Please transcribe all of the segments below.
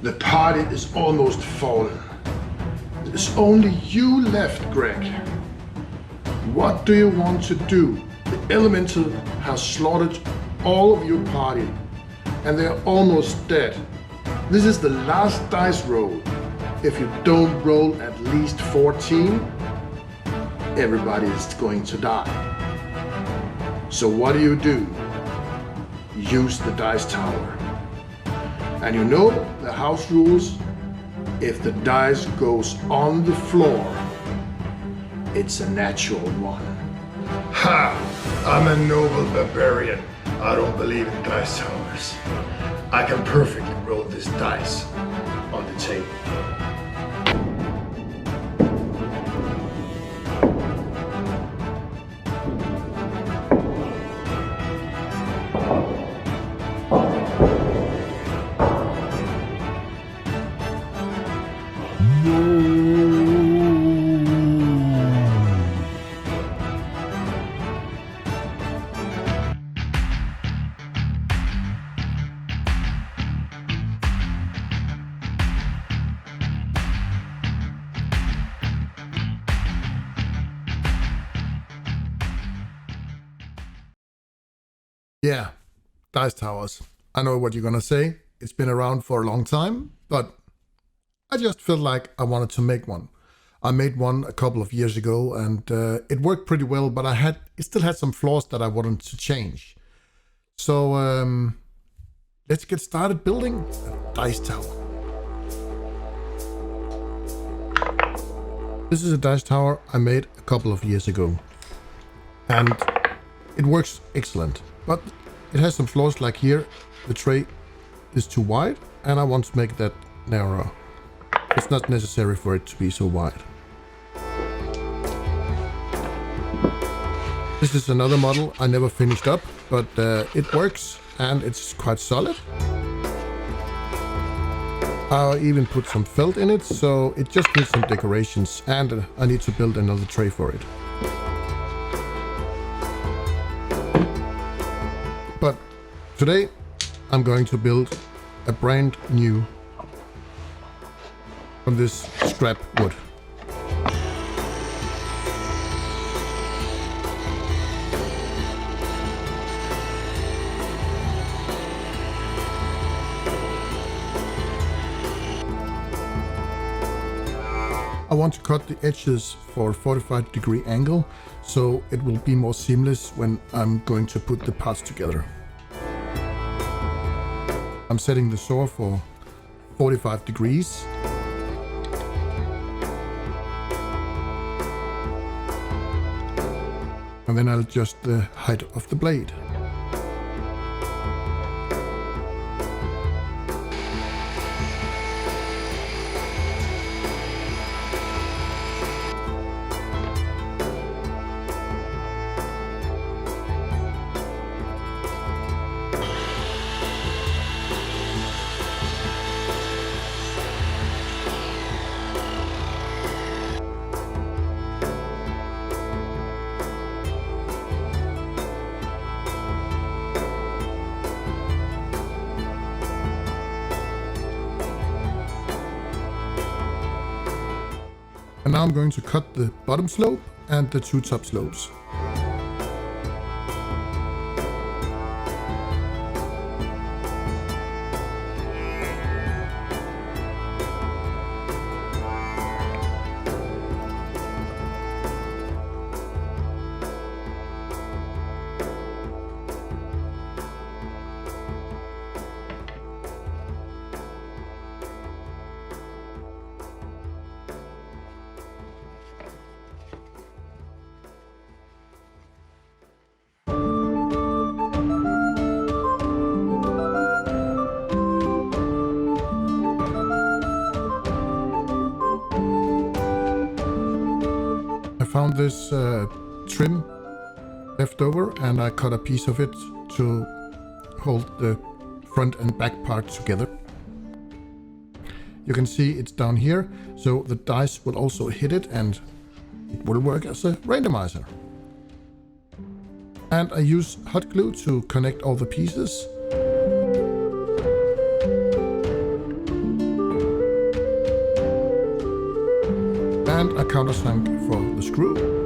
The party is almost fallen. There's only you left, Greg. What do you want to do? The Elemental has slaughtered all of your party, and they're almost dead. This is the last dice roll. If you don't roll at least 14, everybody is going to die. So what do? Use the dice tower. And you know the house rules. If the dice goes on the floor, it's a natural one. Ha! I'm a noble barbarian. I don't believe in dice towers. I can perfectly roll this dice on the table. Yeah, dice towers. I know what you're gonna say. It's been around for a long time, but I just felt like I wanted to make one. I made one a couple of years ago and it worked pretty well, but it still had some flaws that I wanted to change. So let's get started building a dice tower. This is a dice tower I made a couple of years ago, and it works excellent. But it has some flaws, like here, the tray is too wide, and I want to make that narrower. It's not necessary for it to be so wide. This is another model I never finished up, but it works and it's quite solid. I even put some felt in it, so it just needs some decorations, and I need to build another tray for it. But today I'm going to build a brand new from this scrap wood. I want to cut the edges for a 45-degree angle, so it will be more seamless when I'm going to put the parts together. I'm setting the saw for 45 degrees. And then I'll adjust the height of the blade. And now I'm going to cut the bottom slope and the two top slopes. Found this trim left over, and I cut a piece of it to hold the front and back part together. You can see it's down here, so the dice will also hit it and it will work as a randomizer. And I use hot glue to connect all the pieces. and a countersunk for the screw.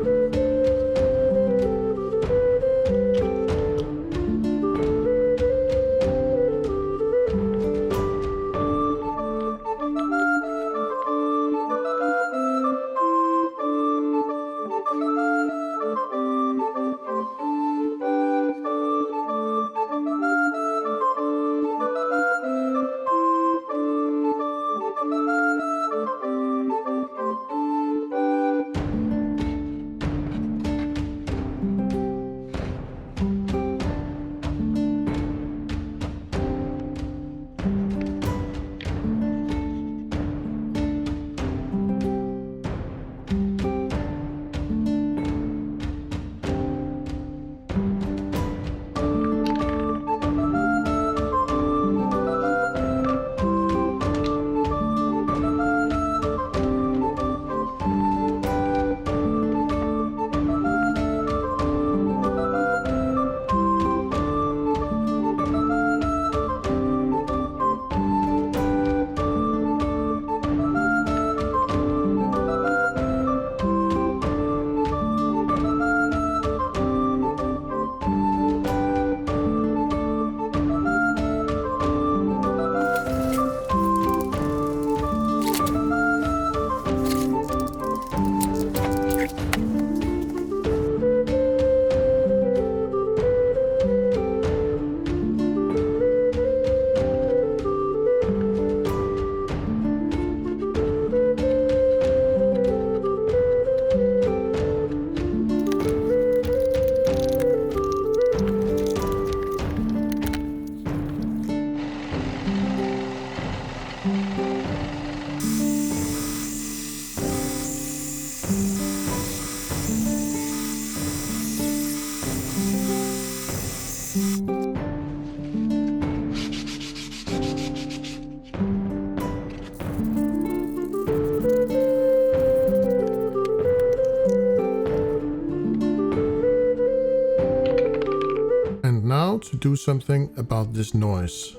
Now to do something about this noise.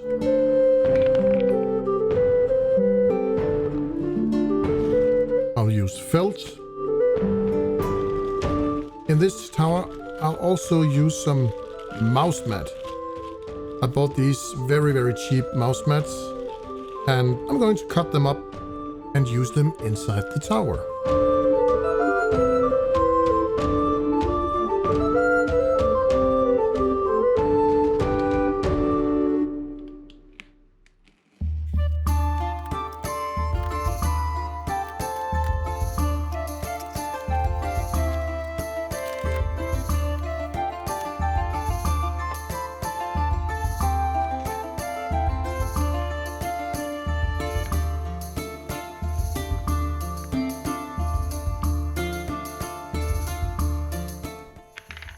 I'll use felt. In this tower, I'll also use some mouse mat. I bought these very cheap mouse mats, and I'm going to cut them up and use them inside the tower.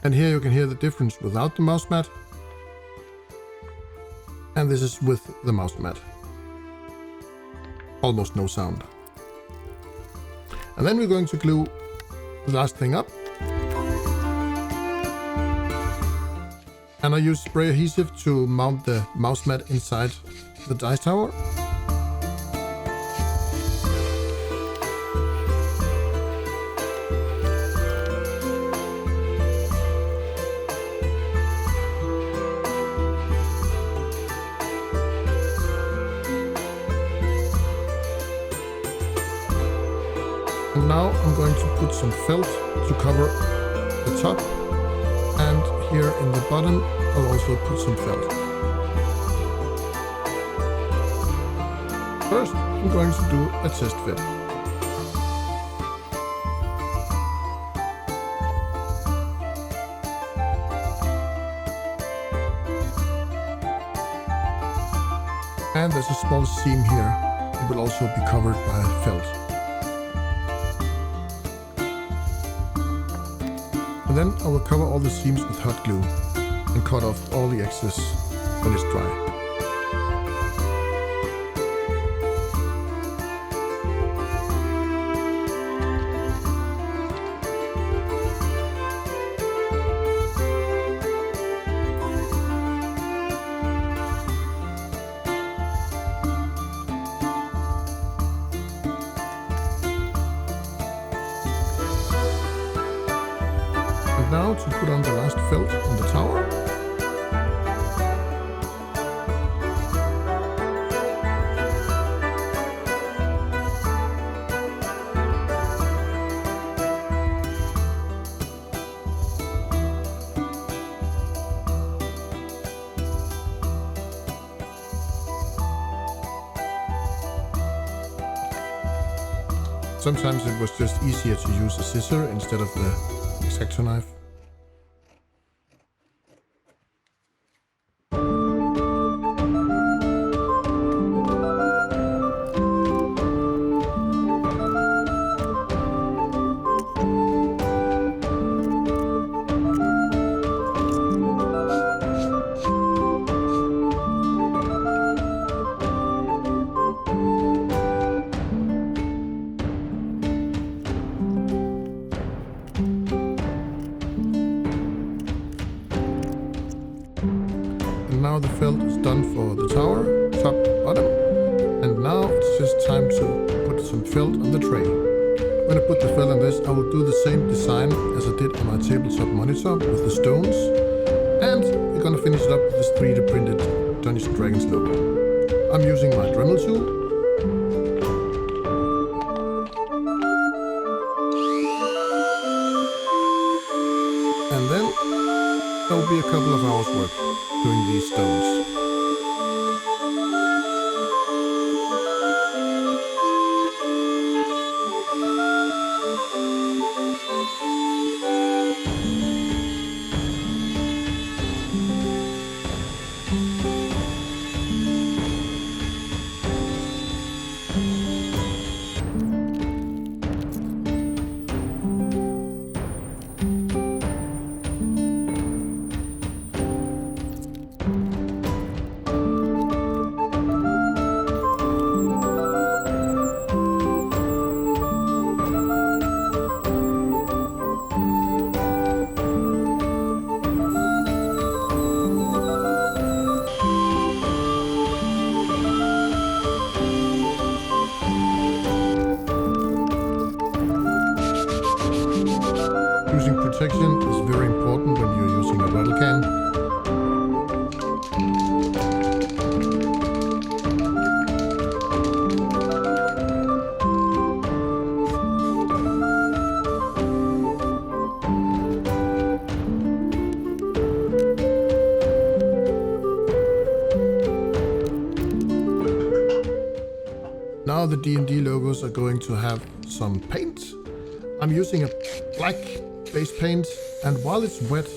And here you can hear the difference without the mouse mat. And this is with the mouse mat. Almost no sound. And then we're going to glue the last thing up. And I use spray adhesive to mount the mouse mat inside the dice tower. And now I'm going to put some felt to cover the top, and here in the bottom I'll also put some felt. First I'm going to do a test fit. And there's a small seam here. It will also be covered by felt. And then I will cover all the seams with hot glue and cut off all the excess when it's dry. now to put on the last felt on the tower. Sometimes it was just easier to use a scissor instead of the X-Acto knife. Now the felt is done for the tower, top, bottom, and now it's just time to put some felt on the tray. When I put the felt on this, I will do the same design as I did on my tabletop monitor with the stones, and we're gonna finish it up with this 3D printed Dungeons & Dragons logo. I'm using my Dremel tool. And then there will be a couple of hours work doing these stones. Using protection is very important when you're using a rattle can. Now the D&D logos are going to have some paint. I'm using a black base paint, and while it's wet,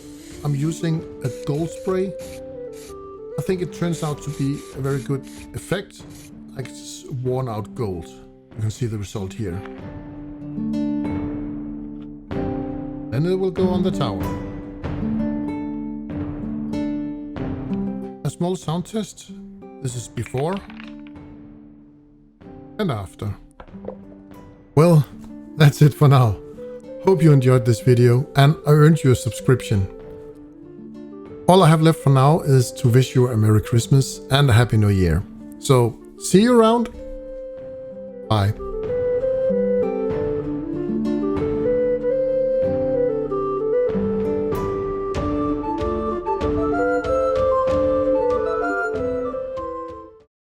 I'm using a gold spray. I think it turns out to be a very good effect, like it's worn out gold. You can see the result here. Then it will go on the tower. A small sound test. This is before and after. Well, that's it for now. Hope you enjoyed this video and I earned you a subscription. All I have left for now is to wish you a Merry Christmas and a Happy New Year. So, see you around. Bye.